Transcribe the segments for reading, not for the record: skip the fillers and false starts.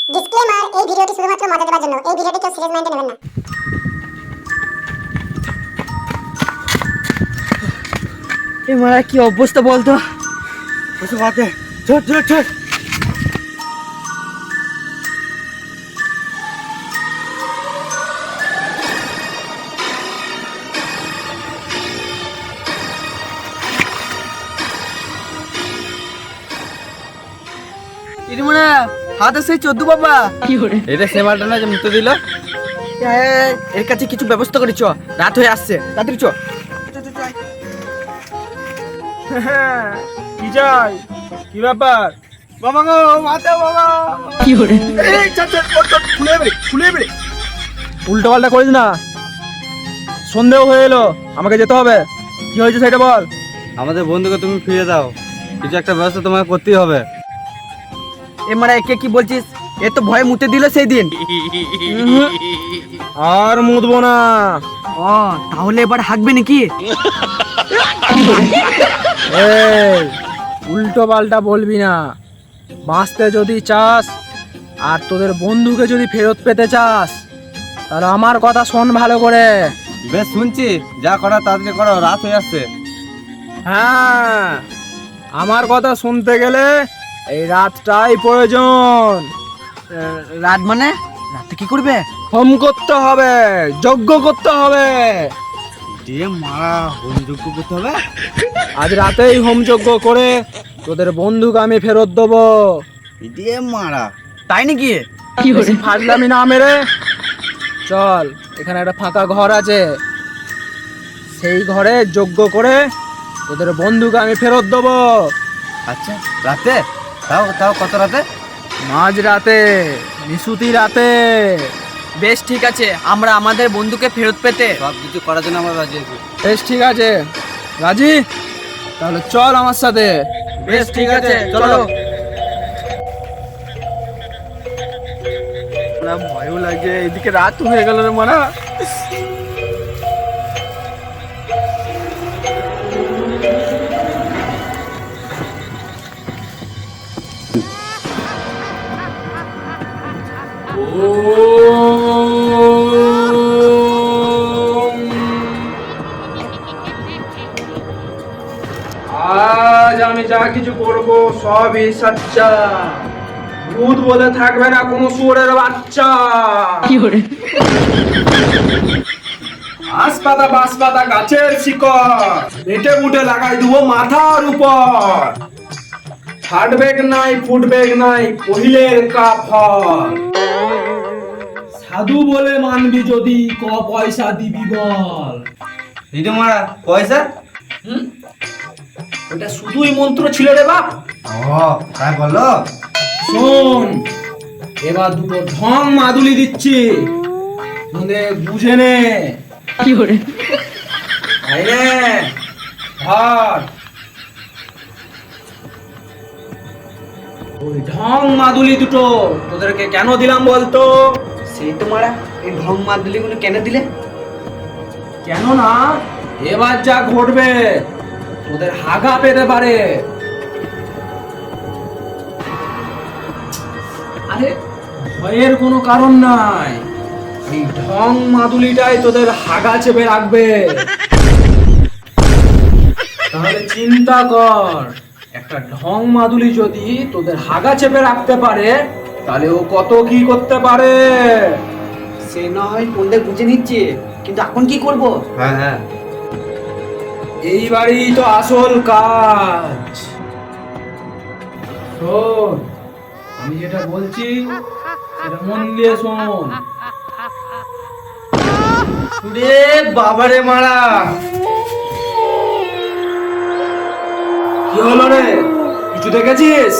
Disclaimer, এই ভিডিওটি শুধুমাত্র মজা দেওয়ার জন্য। এই ভিডিওটি কেউ সিরিয়াস মাইন্ডে নেবেন না। এ মারা কি অবস্থা বলতো? বসে বাতে ছোট ছোট ছোট মানে হাতে সেই 14 বাবা এটা সেমালটা না যে মুতে দিল। এর কাছে কিছু ব্যবস্থা করি, চ রাত হয়ে আসছে, তাড়াতাড়ি চ। কি চাই? কি ব্যাপার? বাবা গো মাথা বাবা কি করে? এই চল চল চল খুলে বেরে খুলে বেরে। উল্টো পাল্টা করিস না, সন্দেহ হয়ে এলো, আমাকে যেতে হবে। কি হয়েছে সেটা বল। আমাদের বন্ধুকে তুমি ফিরে দাও, কিছু একটা ব্যবস্থা তোমাকে করতেই হবে। এ মারা একে কি বলছিস? এ তো ভয়ে মুতে দিল সেই দিন। আর মুতবো না। ও তাহলে এবার হাঁকবে নাকি? এই উল্টো পাল্টা বলবি না। বাঁচতে যদি চাস আর তোদের বন্ধুকে যদি ফেরত পেতে চাস, তাহলে আমার কথা শোন ভালো করে। বেশ শুনছি, যা করা তাড়াতাড়ি করো, রাত হয়ে আসছে। হ্যাঁ, আমার কথা শুনতে গেলে এই রাতটাই প্রয়োজন। রাত মানে রাতে কি করবে? হোম করতে হবে, যজ্ঞ করতে হবে। দিয়ে মারা হোমযোগ্য করতে হবে। আজ রাতেই হোম যজ্ঞ করে তোদের বন্ধুকে আমি ফেরত দেবো। দিয়ে মারা তাই নাকি? বেশি ফাজলামি না মেরে চল, এখানে একটা ফাঁকা ঘর আছে, সেই ঘরে যজ্ঞ করে তোদের বন্ধুকে আমি ফেরত দেবো। আচ্ছা রাতে? তাও তাও কত রাতে? মাঝ রাতে, নিশুতি রাতে। বেশ ঠিক আছে, আমরা আমাদের বন্ধুকে ফেরত পেতে সব কিছু করার জন্য আমরা রাজি আছি। বেশ ঠিক আছে, রাজি? তাহলে চল আমার সাথে। বেশ ঠিক আছে, চলো। ভয়ও লাগে, এদিকে রাত হয়ে গেল রে মারা। আজ আমি যা কিছু করব সবই সচ্চা। ভূত বলে থাকবে না কোনো শুয়োরের বাচ্চা। আসপাতা বাসপাতা গাছের শিকড় বেটে বুটে লাগাই দেবো মাথার উপর। ফাটবেগ নাই ফুটবেগ নাই পহিলের কাফর। সাধু বলে মানবি যদি ক পয়সা দিবি বল। দিদি মারা পয়সা? ওটা শুধুই মন্ত্র ছিল রে বাপ। ও তাই বললো। শোন, এবার দুটো ঢং মাদুলি দিচ্ছি, তোদের বুঝে নে। কি করে? ধর ওই ঢং মাদুলি দুটো তোদেরকে কেন দিলাম বলতো? সেই তো মারা, এই ঢং মাদুলি গুলো কেন দিলে? কেন না, এবার যা ঘটবে তোদের হাগা পেতে পারে। আরে ভয়ের কোনো কারণ নাই, এই ঢং মাদুলিটাই তোদের হাগা চেপে রাখবে। তাহলে চিন্তা কর, একটা ঢং মাদুলি যদি তোদের হাগা চেপে রাখতে পারে, তাহলে ও কত কি করতে পারে। সে নয় কোনটা বুঝে নিচ্ছে, কিন্তু এখন কি করব? হ্যাঁ হ্যাঁ, এইবারই তো আসল কাজ। শোন, আমি যেটা বলছি সেটা মন দিয়ে শোন। রে বাবারে মারা। কি হলো রে, কিছু দেখেছিস?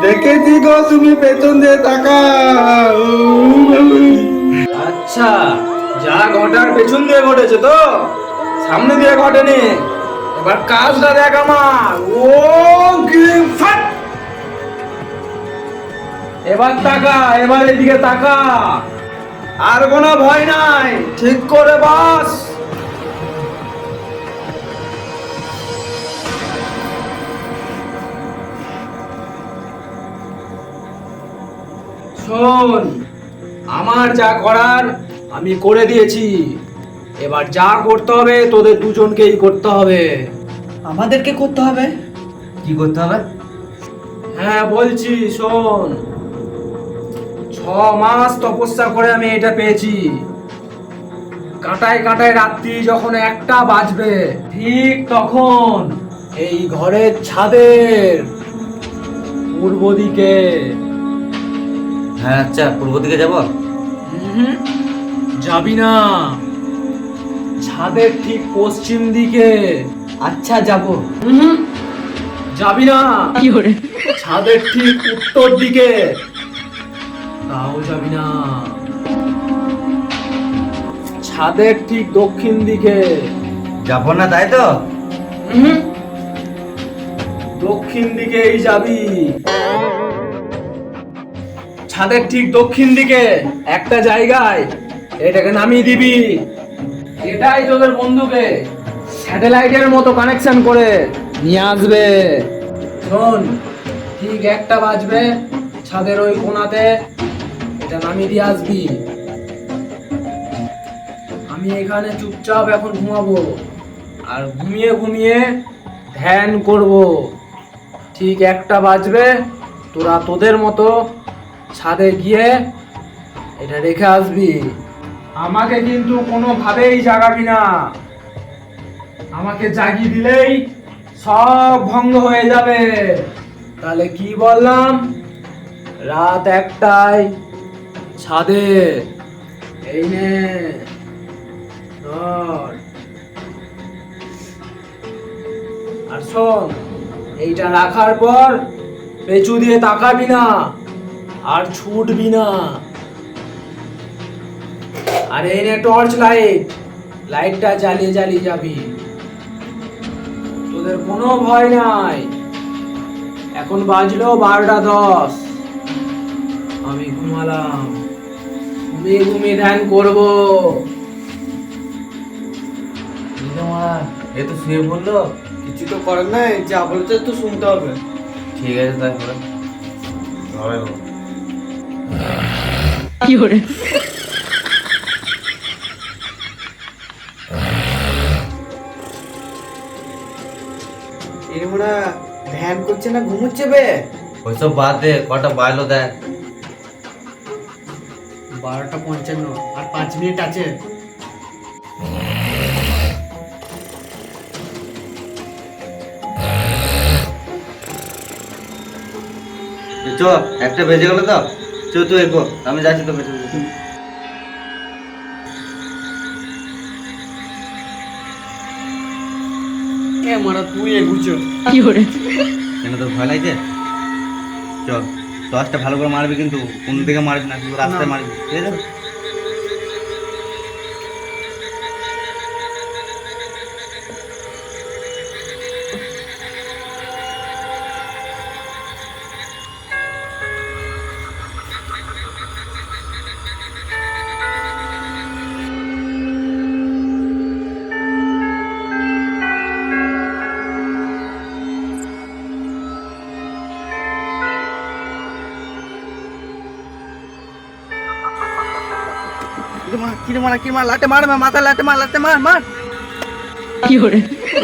দেখেছি গো, তুমি পেছন দিয়ে তাকাও। আচ্ছা, যা ঘটার পেছন দিয়ে ঘটেছে তো, সামনে দিয়ে ঘটেনি। এবার কাজটা দেখ আমার। ও গ্রিম ফাট। এবার তাকা, এবার এদিকে তাকা। আর কোনো ভয় নাই, ঠিক করে বাস। শোন, আমার যা করার আমি করে দিয়েছি, এবার যা করতে হবে তোদের দুজনকেই করতে হবে। আমাদেরকে করতে হবে? কি করতে হবে? হ্যাঁ বলছি, শোন, 6 মাস তপস্যা করে আমি এটা পেয়েছি। কাঁটায় কাঁটায় রাত্রি যখন 1টা বাজবে, ঠিক তখন এই ঘরের ছাদের পূর্ব দিকে। হ্যাঁ আচ্ছা, পূর্ব দিকে যাব। যাবি না, ছাদের ঠিক পশ্চিম দিকে। আচ্ছা যাব। যাবি না, ছাদের ঠিক উত্তর দিকে। তাও যাবি না, ছাদের ঠিক দক্ষিণ দিকে। যাব না তাই তো? দক্ষিণ দিকেই যাবি। ছাদের ঠিক দক্ষিণ দিকে একটা জায়গায় এটাকে নামিয়ে দিবি। এটাই তোদের বন্ধুকে স্যাটেলাইটের মতো কানেকশন করে নিয়ে আসবে। শোন, ঠিক 1টা বাজবে, ছাদের ওই কোণাতে এটা নামিয়ে দিয়ে আসবি। আমি এখানে চুপচাপ এখন ঘুমাবো, আর ঘুমিয়ে ঘুমিয়ে ধ্যান করব। ঠিক 1টা বাজবে, তোরা তোদের মতো ছাদে গিয়ে এটা রেখে আসবি। আমাকে কিন্তু কোনোভাবেই জাগাবি না। আমাকে জাগিয়ে দিলেই সব ভঙ্গ হয়ে যাবে। তাহলে কি বললাম? রাত 1টায় ছাদে। এই নে ধর। আর শোন, এইটা রাখার পর পেছু দিয়ে তাকাবি না আর ছুটবি না। আর এই নে টর্চ লাইট, লাইটটা জ্বালিয়ে জ্বালিয়ে যাবি। তোদের কোনো ভয় নাই। এখন বাজলো 12টা 10। আমি ঘুমালাম, ঘুমিয়ে ঘুমিয়ে ধ্যান করবো। এ তো শুয়ে পড়লো। কিছু তো করার নাই, যা বলেছে তো শুনতে হবে। ঠিক আছে তাহলে এরমরা ধ্যান করছে না ঘুমোচ্ছে বে? ওইসব বাদ দে, কটা বাজলো দেখ। 12টা 55, আর 5 মিনিট আছে। চ, 1টা বেজে গেল তো। চ তুই এগো, আমি যাচ্ছি তো পেছনে। এ মারা তুই এগুছো। কেন তোর ভয় লাগছে? চল, টর্চটা ভালো করে মারবি, কিন্তু কোন দিকে মারবি না, শুধু রাস্তায় মারবি, ঠিক আছে? লাটে মার, মাথা লাটে মার মার।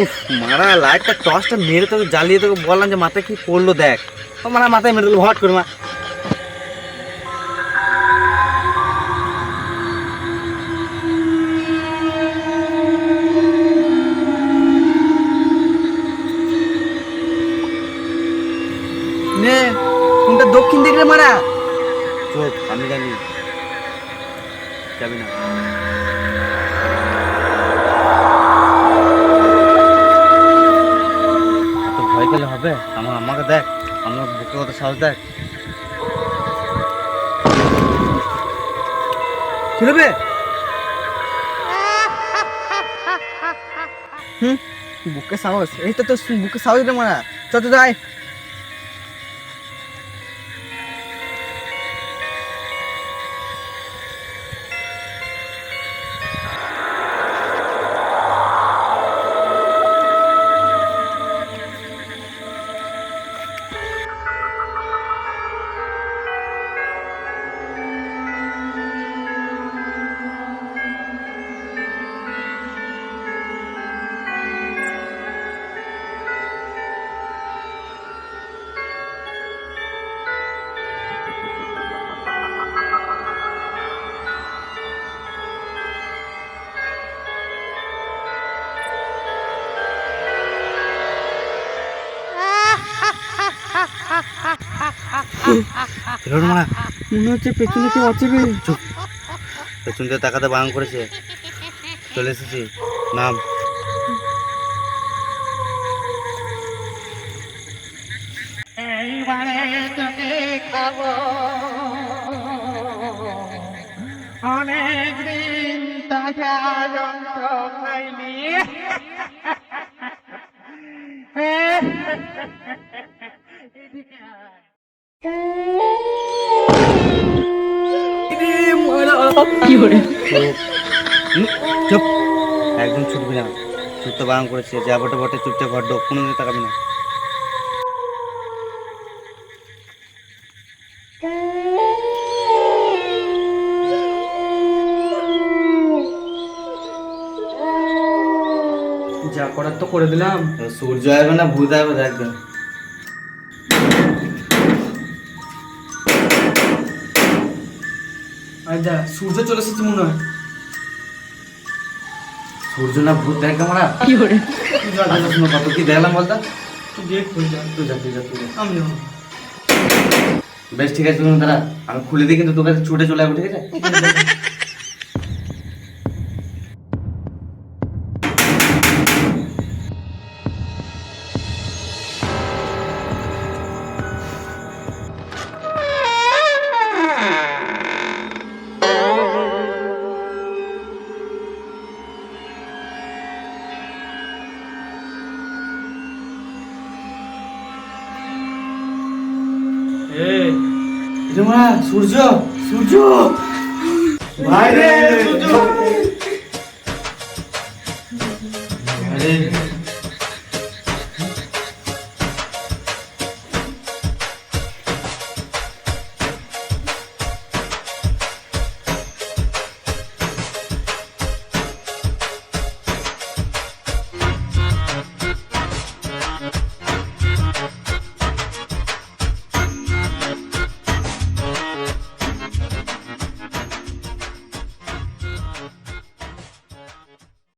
উফ, মারা লাইটটা টর্চটা মেরে তোকে জ্বালিয়ে তোকে বললাম যে মাথায় কি পড়লো দেখ। ও মারা মাথায় মেরে দিল হট করে মা। নে কোনটা দক্ষিণ দিকে মারা? চোখ আমি জানি, যাবি না। এত ভয় পেলে হবে? আমাকে দেখ, আমার বুকে কত সাহস দেখ। কি হবে? বুকে সাহস? এই তো তোর বুকে সাহস রে মারা। চল তো যাই। ছেলেটা মারা মনে হচ্ছে পেছনে কেউ আছে রে। পেছন দিয়ে তাকাতে বারণ করেছে। চলে এসেছি, নাম। অনেকদিন তাজা যন্ত্র খাইনি। চুপ, একদম ছুটবি না। ছুটতে বারণ করেছে। যা বটে বটে, চুপচাপ ঘর ঢোক, কোনো দিকে তাকাবি না। যা করার তো করে দিলাম। সূর্য আসবে না ভূত আসবে দেখবেন। আচ্ছা সূর্য চলে এসেছে মনে হয়। সূর্য না ভূত দেখবে মারা। আচ্ছা শুনো, কত কি দেখলাম বলতো? তুই দেখ হয়ে যা। তুই যা, তুই যা, তুই যা। আমি যাবো। বেশ ঠিক আছে, শুনুন দাঁড়া, আমি খুলে দিই, কিন্তু তোর কাছে ছুটে চলে যাবো, ঠিক আছে? এই এটা মারা সূর্য, সূর্য ভাই রে সূর্য। আরে